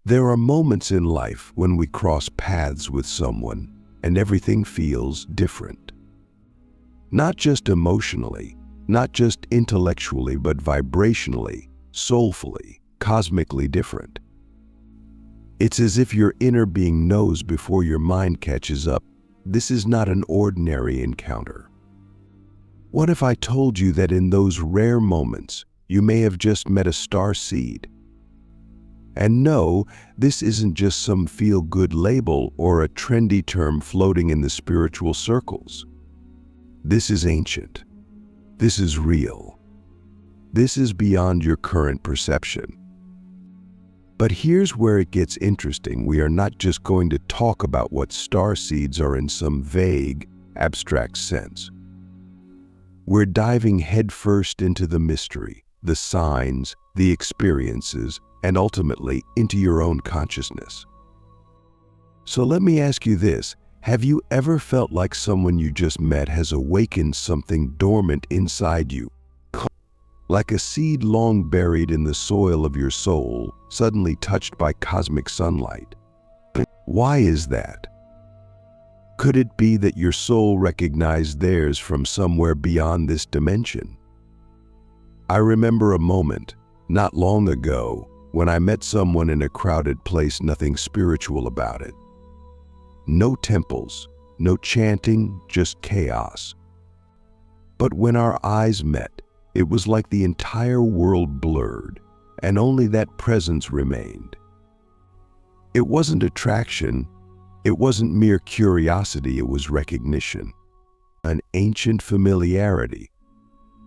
There are moments in life when we cross paths with someone and everything feels different. Not just emotionally, not just intellectually, but vibrationally, soulfully, cosmically different. It's as if your inner being knows before your mind catches up. This is not an ordinary encounter. What if I told you that in those rare moments, you may have just met a starseed? And no, this isn't just some feel-good label or a trendy term floating in the spiritual circles. This is ancient. This is real. This is beyond your current perception. But here's where it gets interesting. We are not just going to talk about what starseeds are in some vague, abstract sense. We're diving headfirst into the mystery, the signs, the experiences, and ultimately into your own consciousness. So let me ask you this. Have you ever felt like someone you just met has awakened something dormant inside you? Like a seed long buried in the soil of your soul, suddenly touched by cosmic sunlight. Why is that? Could it be that your soul recognized theirs from somewhere beyond this dimension? I remember a moment, not long ago, when I met someone in a crowded place, nothing spiritual about it. No temples, no chanting, just chaos. But when our eyes met, it was like the entire world blurred, and only that presence remained. It wasn't attraction, it wasn't mere curiosity, it was recognition, an ancient familiarity.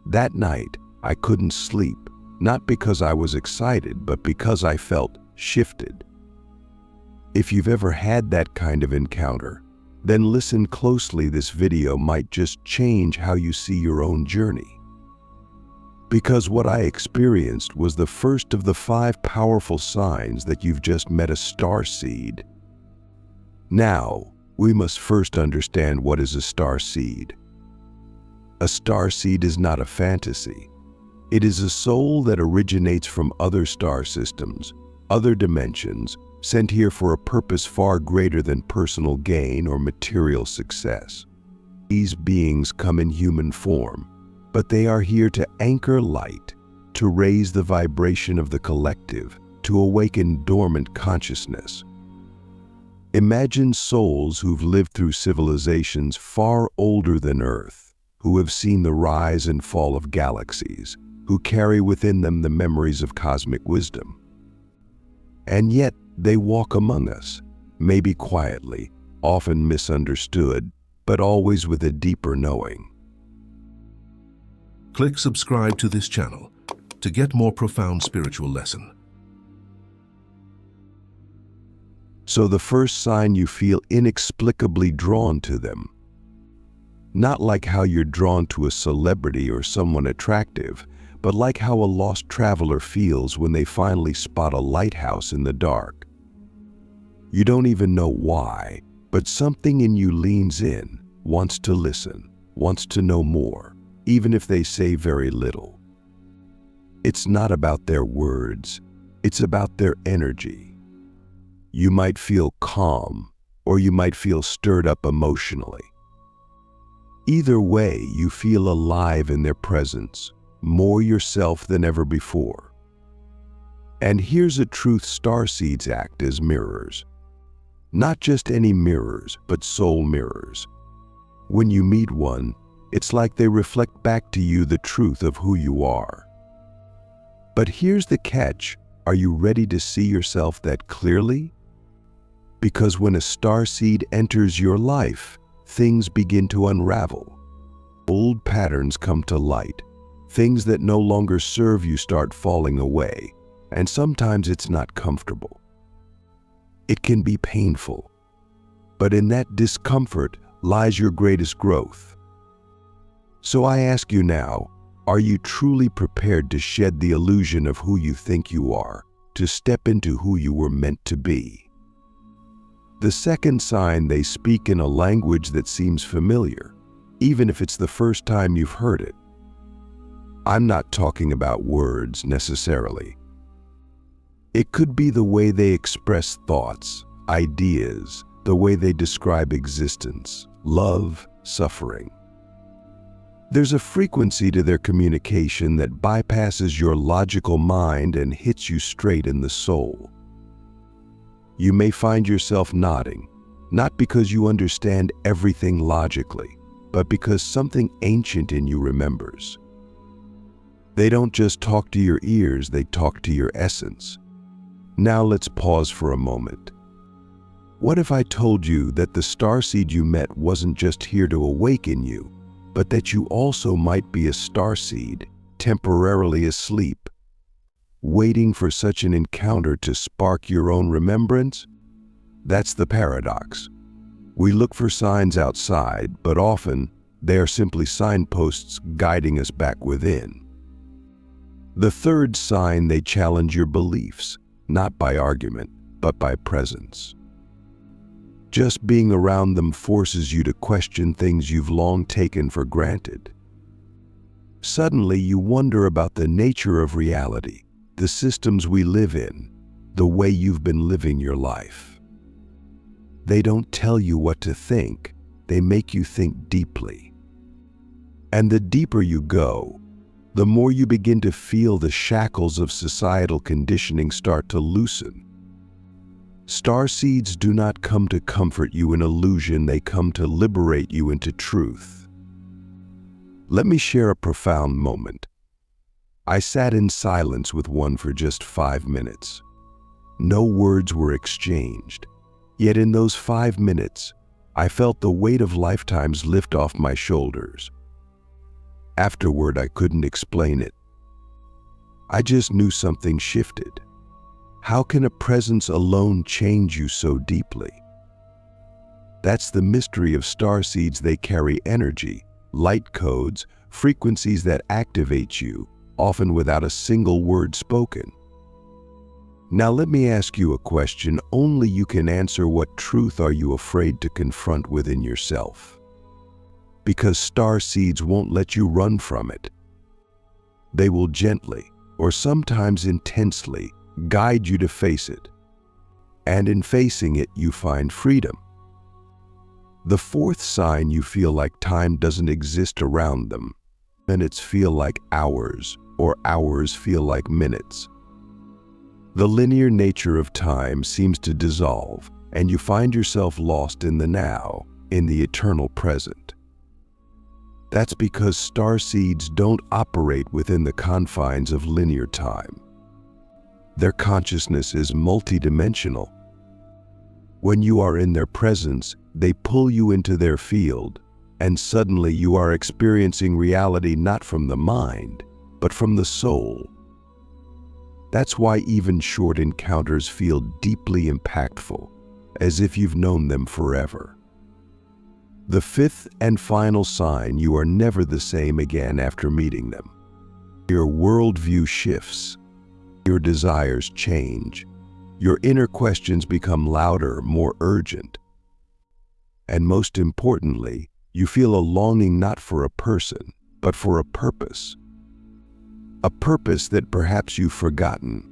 That night, I couldn't sleep, not because I was excited, but because I felt shifted. If you've ever had that kind of encounter, then listen closely. This video might just change how you see your own journey. Because what I experienced was the first of the 5 powerful signs that you've just met a starseed. Now, we must first understand what is a starseed. A starseed is not a fantasy. It is a soul that originates from other star systems, other dimensions, sent here for a purpose far greater than personal gain or material success. These beings come in human form, but they are here to anchor light, to raise the vibration of the collective, to awaken dormant consciousness. Imagine souls who've lived through civilizations far older than Earth, who have seen the rise and fall of galaxies, who carry within them the memories of cosmic wisdom. And yet, they walk among us, maybe quietly, often misunderstood, but always with a deeper knowing. Click subscribe to this channel to get more profound spiritual lesson. So the first sign, you feel inexplicably drawn to them. Not like how you're drawn to a celebrity or someone attractive, but like how a lost traveler feels when they finally spot a lighthouse in the dark. You don't even know why, but something in you leans in, wants to listen, wants to know more, even if they say very little. It's not about their words, it's about their energy. You might feel calm, or you might feel stirred up emotionally. Either way, you feel alive in their presence, more yourself than ever before. And here's a truth: starseeds act as mirrors. Not just any mirrors, but soul mirrors. When you meet one, it's like they reflect back to you the truth of who you are. But here's the catch: are you ready to see yourself that clearly? Because when a starseed enters your life, things begin to unravel. Old patterns come to light. Things that no longer serve you start falling away, and sometimes it's not comfortable. It can be painful, but in that discomfort lies your greatest growth. So I ask you now, are you truly prepared to shed the illusion of who you think you are, to step into who you were meant to be? The second sign, they speak in a language that seems familiar, even if it's the first time you've heard it. I'm not talking about words necessarily. It could be the way they express thoughts, ideas, the way they describe existence, love, suffering. There's a frequency to their communication that bypasses your logical mind and hits you straight in the soul. You may find yourself nodding, not because you understand everything logically, but because something ancient in you remembers. They don't just talk to your ears, they talk to your essence. Now let's pause for a moment. What if I told you that the starseed you met wasn't just here to awaken you, but that you also might be a starseed, temporarily asleep, waiting for such an encounter to spark your own remembrance? That's the paradox. We look for signs outside, but often they are simply signposts guiding us back within. The third sign, they challenge your beliefs, not by argument, but by presence. Just being around them forces you to question things you've long taken for granted. Suddenly, you wonder about the nature of reality, the systems we live in, the way you've been living your life. They don't tell you what to think, they make you think deeply. And the deeper you go, the more you begin to feel the shackles of societal conditioning start to loosen. Starseeds do not come to comfort you in illusion, they come to liberate you into truth. Let me share a profound moment. I sat in silence with one for just 5 minutes. No words were exchanged, yet in those 5 minutes, I felt the weight of lifetimes lift off my shoulders. Afterward, I couldn't explain it. I just knew something shifted. How can a presence alone change you so deeply? That's the mystery of starseeds. They carry energy, light codes, frequencies that activate you, often without a single word spoken. Now let me ask you a question only you can answer. What truth are you afraid to confront within yourself? Because starseeds won't let you run from it. They will gently, or sometimes intensely, guide you to face it. And in facing it, you find freedom. The fourth sign, you feel like time doesn't exist around them. Minutes feel like hours, or hours feel like minutes. The linear nature of time seems to dissolve, and you find yourself lost in the now, in the eternal present. That's because starseeds don't operate within the confines of linear time. Their consciousness is multidimensional. When you are in their presence, they pull you into their field, and suddenly you are experiencing reality not from the mind, but from the soul. That's why even short encounters feel deeply impactful, as if you've known them forever. The fifth and final sign, you are never the same again after meeting them. Your worldview shifts. Your desires change. Your inner questions become louder, more urgent. And most importantly, you feel a longing not for a person, but for a purpose. A purpose that perhaps you've forgotten.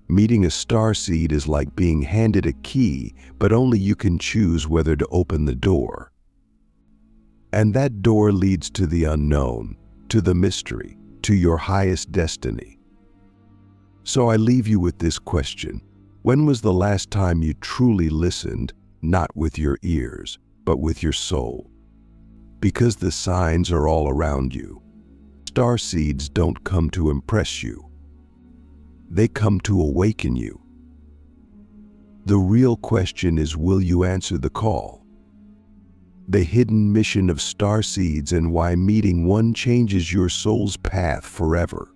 Meeting a starseed is like being handed a key, but only you can choose whether to open the door. And that door leads to the unknown, to the mystery, to your highest destiny. So I leave you with this question. When was the last time you truly listened, not with your ears, but with your soul? Because the signs are all around you. Starseeds don't come to impress you. They come to awaken you. The real question is, will you answer the call? The hidden mission of starseeds and why meeting one changes your soul's path forever.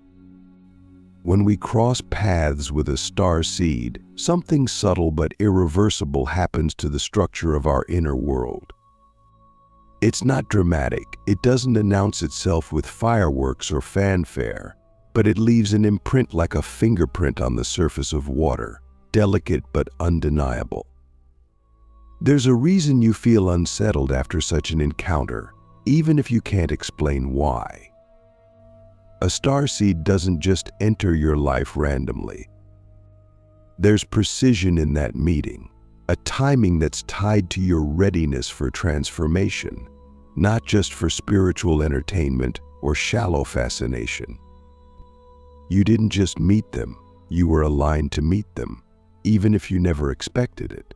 When we cross paths with a starseed, something subtle but irreversible happens to the structure of our inner world. It's not dramatic, it doesn't announce itself with fireworks or fanfare, but it leaves an imprint like a fingerprint on the surface of water, delicate but undeniable. There's a reason you feel unsettled after such an encounter, even if you can't explain why. A starseed doesn't just enter your life randomly. There's precision in that meeting, a timing that's tied to your readiness for transformation, not just for spiritual entertainment or shallow fascination. You didn't just meet them, you were aligned to meet them, even if you never expected it.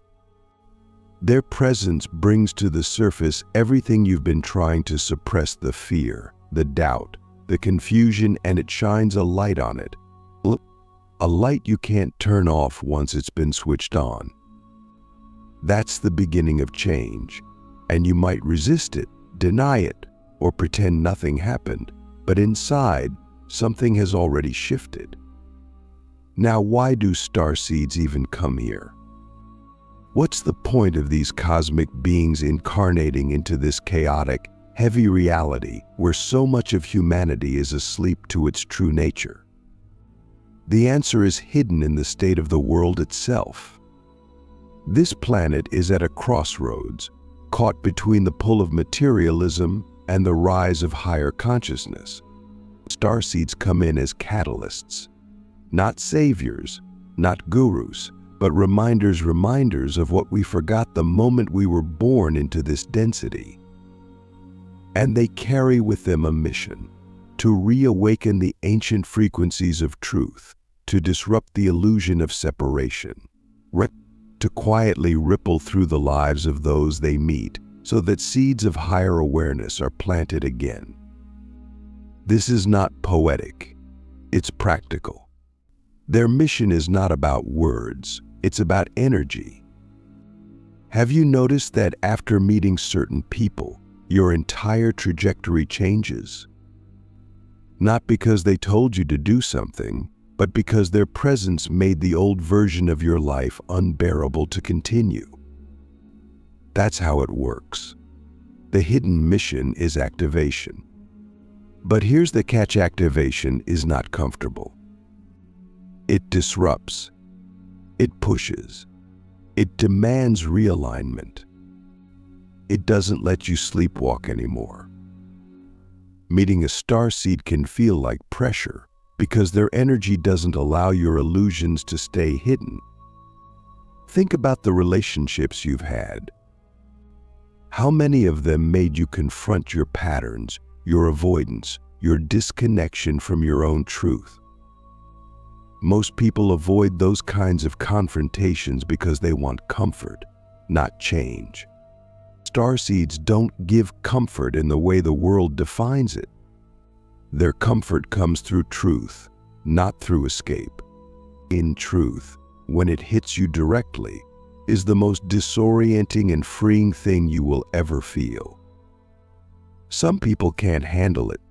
Their presence brings to the surface everything you've been trying to suppress: the fear, the doubt, the confusion, and it shines a light on it. A light you can't turn off once it's been switched on. That's the beginning of change, and you might resist it, deny it, or pretend nothing happened, but inside, something has already shifted. Now, why do starseeds even come here? What's the point of these cosmic beings incarnating into this chaotic, heavy reality where so much of humanity is asleep to its true nature? The answer is hidden in the state of the world itself. This planet is at a crossroads, caught between the pull of materialism and the rise of higher consciousness. Starseeds come in as catalysts, not saviors, not gurus, but reminders of what we forgot the moment we were born into this density. And they carry with them a mission: to reawaken the ancient frequencies of truth, to disrupt the illusion of separation, to quietly ripple through the lives of those they meet so that seeds of higher awareness are planted again. This is not poetic, it's practical. Their mission is not about words, it's about energy. Have you noticed that after meeting certain people, your entire trajectory changes? Not because they told you to do something, but because their presence made the old version of your life unbearable to continue. That's how it works. The hidden mission is activation. But here's the catch: activation is not comfortable. It disrupts. It pushes. It demands realignment. It doesn't let you sleepwalk anymore. Meeting a starseed can feel like pressure because their energy doesn't allow your illusions to stay hidden. Think about the relationships you've had. How many of them made you confront your patterns, your avoidance, your disconnection from your own truth? Most people avoid those kinds of confrontations because they want comfort, not change. Starseeds don't give comfort in the way the world defines it. Their comfort comes through truth, not through escape. In truth, when it hits you directly, is the most disorienting and freeing thing you will ever feel. Some people can't handle it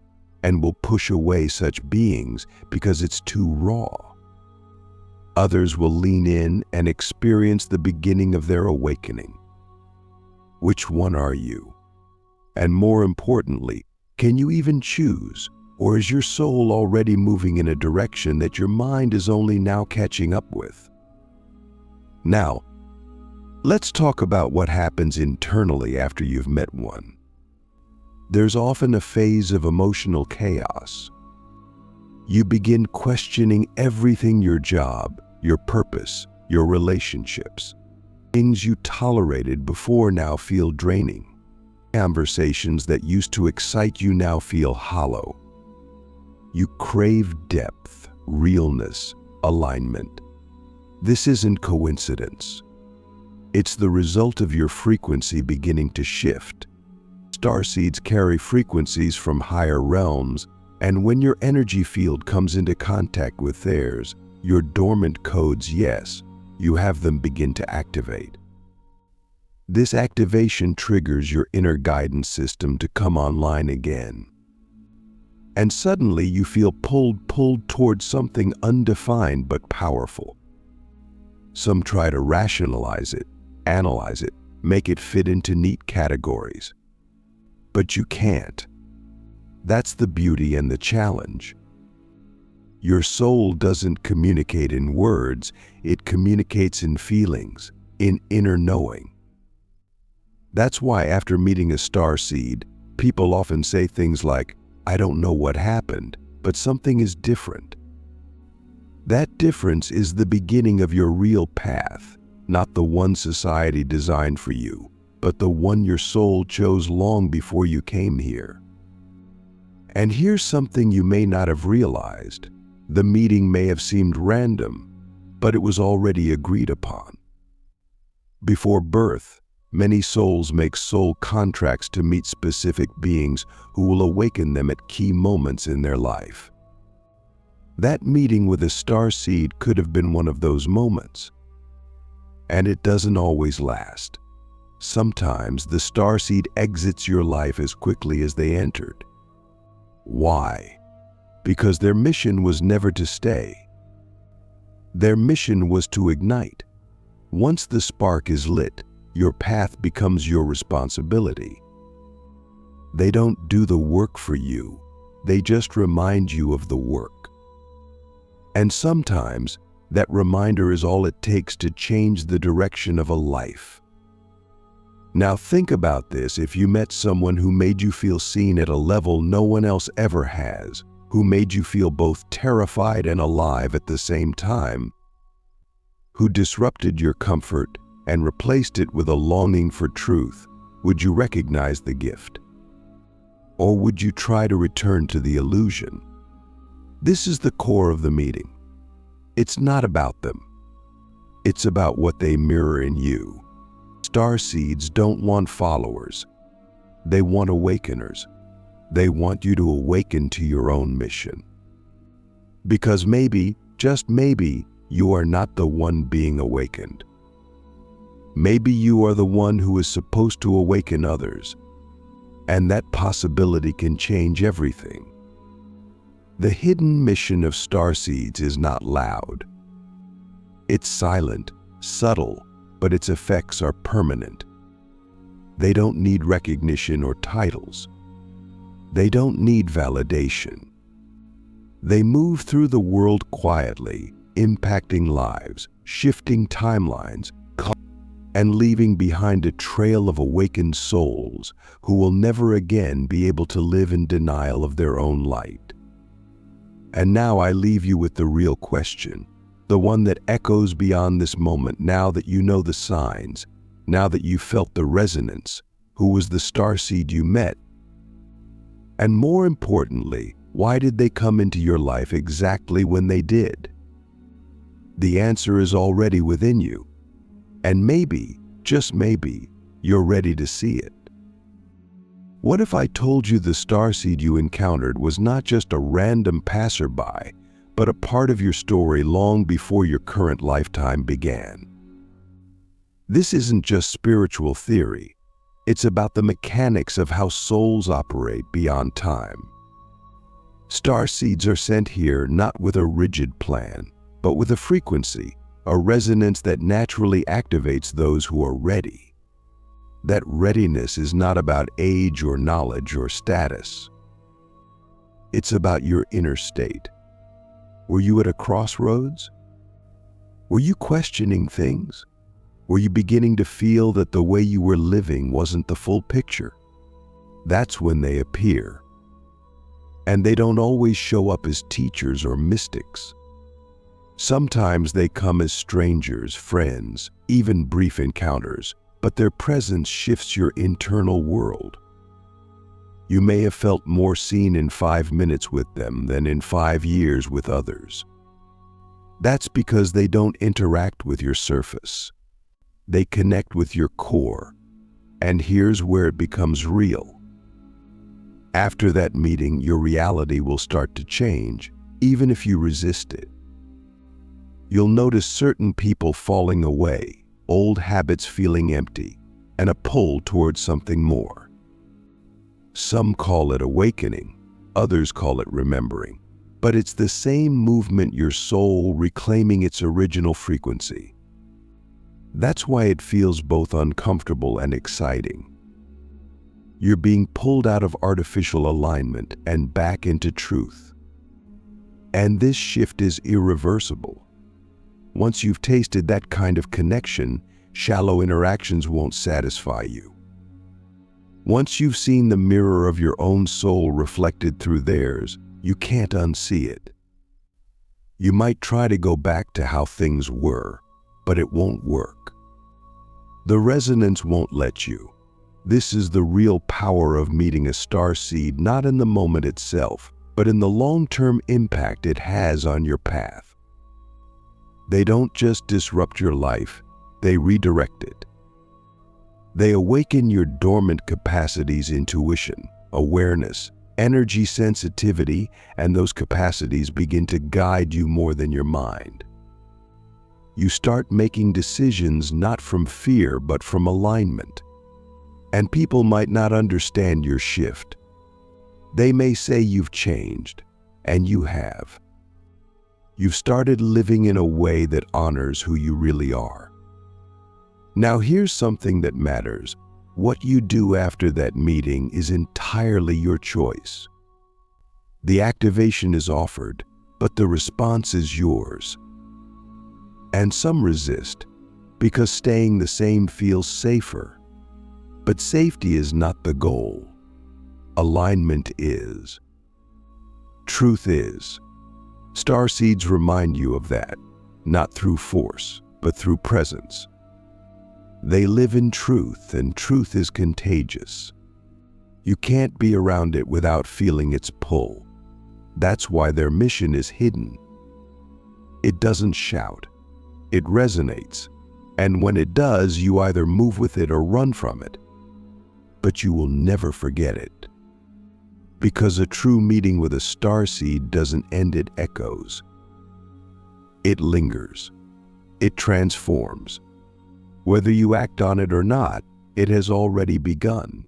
and will push away such beings because it's too raw. Others will lean in and experience the beginning of their awakening. Which one are you? And more importantly, can you even choose? Or is your soul already moving in a direction that your mind is only now catching up with? Now, let's talk about what happens internally after you've met one. There's often a phase of emotional chaos. You begin questioning everything: your job, your purpose, your relationships. Things you tolerated before now feel draining. Conversations that used to excite you now feel hollow. You crave depth, realness, alignment. This isn't coincidence. It's the result of your frequency beginning to shift. Starseeds carry frequencies from higher realms, and when your energy field comes into contact with theirs, your dormant codes, yes, you have them begin to activate. This activation triggers your inner guidance system to come online again. And suddenly you feel pulled towards something undefined but powerful. Some try to rationalize it, analyze it, make it fit into neat categories. But you can't. That's the beauty and the challenge. Your soul doesn't communicate in words, it communicates in feelings, in inner knowing. That's why after meeting a starseed, people often say things like, "I don't know what happened, but something is different." That difference is the beginning of your real path, not the one society designed for you, but the one your soul chose long before you came here. And here's something you may not have realized. The meeting may have seemed random, but it was already agreed upon. Before birth, many souls make soul contracts to meet specific beings who will awaken them at key moments in their life. That meeting with a starseed could have been one of those moments. And it doesn't always last. Sometimes the starseed exits your life as quickly as they entered. Why? Because their mission was never to stay. Their mission was to ignite. Once the spark is lit, your path becomes your responsibility. They don't do the work for you. They just remind you of the work. And sometimes that reminder is all it takes to change the direction of a life. Now think about this. If you met someone who made you feel seen at a level no one else ever has, who made you feel both terrified and alive at the same time, who disrupted your comfort and replaced it with a longing for truth, would you recognize the gift? Or would you try to return to the illusion? This is the core of the meeting. It's not about them. It's about what they mirror in you. Starseeds don't want followers. They want awakeners. They want you to awaken to your own mission. Because maybe, just maybe, you are not the one being awakened. Maybe you are the one who is supposed to awaken others. And that possibility can change everything. The hidden mission of starseeds is not loud. It's silent, subtle, but its effects are permanent. They don't need recognition or titles. They don't need validation. They move through the world quietly, impacting lives, shifting timelines, and leaving behind a trail of awakened souls who will never again be able to live in denial of their own light. And now I leave you with the real question, the one that echoes beyond this moment. Now that you know the signs, now that you felt the resonance, who was the starseed you met? And more importantly, why did they come into your life exactly when they did? The answer is already within you. And maybe, just maybe, you're ready to see it. What if I told you the starseed you encountered was not just a random passerby, but a part of your story long before your current lifetime began? This isn't just spiritual theory. It's about the mechanics of how souls operate beyond time. Starseeds are sent here not with a rigid plan, but with a frequency, a resonance that naturally activates those who are ready. That readiness is not about age or knowledge or status. It's about your inner state. Were you at a crossroads? Were you questioning things? Were you beginning to feel that the way you were living wasn't the full picture? That's when they appear. And they don't always show up as teachers or mystics. Sometimes they come as strangers, friends, even brief encounters, but their presence shifts your internal world. You may have felt more seen in 5 minutes with them than in 5 years with others. That's because they don't interact with your surface. They connect with your core. And here's where it becomes real. After that meeting, your reality will start to change, even if you resist it. You'll notice certain people falling away, old habits feeling empty, and a pull towards something more. Some call it awakening, others call it remembering, but it's the same movement, your soul reclaiming its original frequency. That's why it feels both uncomfortable and exciting. You're being pulled out of artificial alignment and back into truth. And this shift is irreversible. Once you've tasted that kind of connection, shallow interactions won't satisfy you. Once you've seen the mirror of your own soul reflected through theirs, you can't unsee it. You might try to go back to how things were, but it won't work. The resonance won't let you. This is the real power of meeting a starseed, not in the moment itself, but in the long-term impact it has on your path. They don't just disrupt your life, they redirect it. They awaken your dormant capacities, intuition, awareness, energy sensitivity, and those capacities begin to guide you more than your mind. You start making decisions not from fear, but from alignment. And people might not understand your shift. They may say you've changed, and you have. You've started living in a way that honors who you really are. Now here's something that matters. What you do after that meeting is entirely your choice. The activation is offered, but the response is yours. And some resist, because staying the same feels safer. But safety is not the goal. Alignment is. Truth is. Starseeds remind you of that, not through force, but through presence. They live in truth, and truth is contagious. You can't be around it without feeling its pull. That's why their mission is hidden. It doesn't shout. It resonates. And when it does, you either move with it or run from it. But you will never forget it. Because a true meeting with a starseed doesn't end, it echoes. It lingers. It transforms. Whether you act on it or not, it has already begun.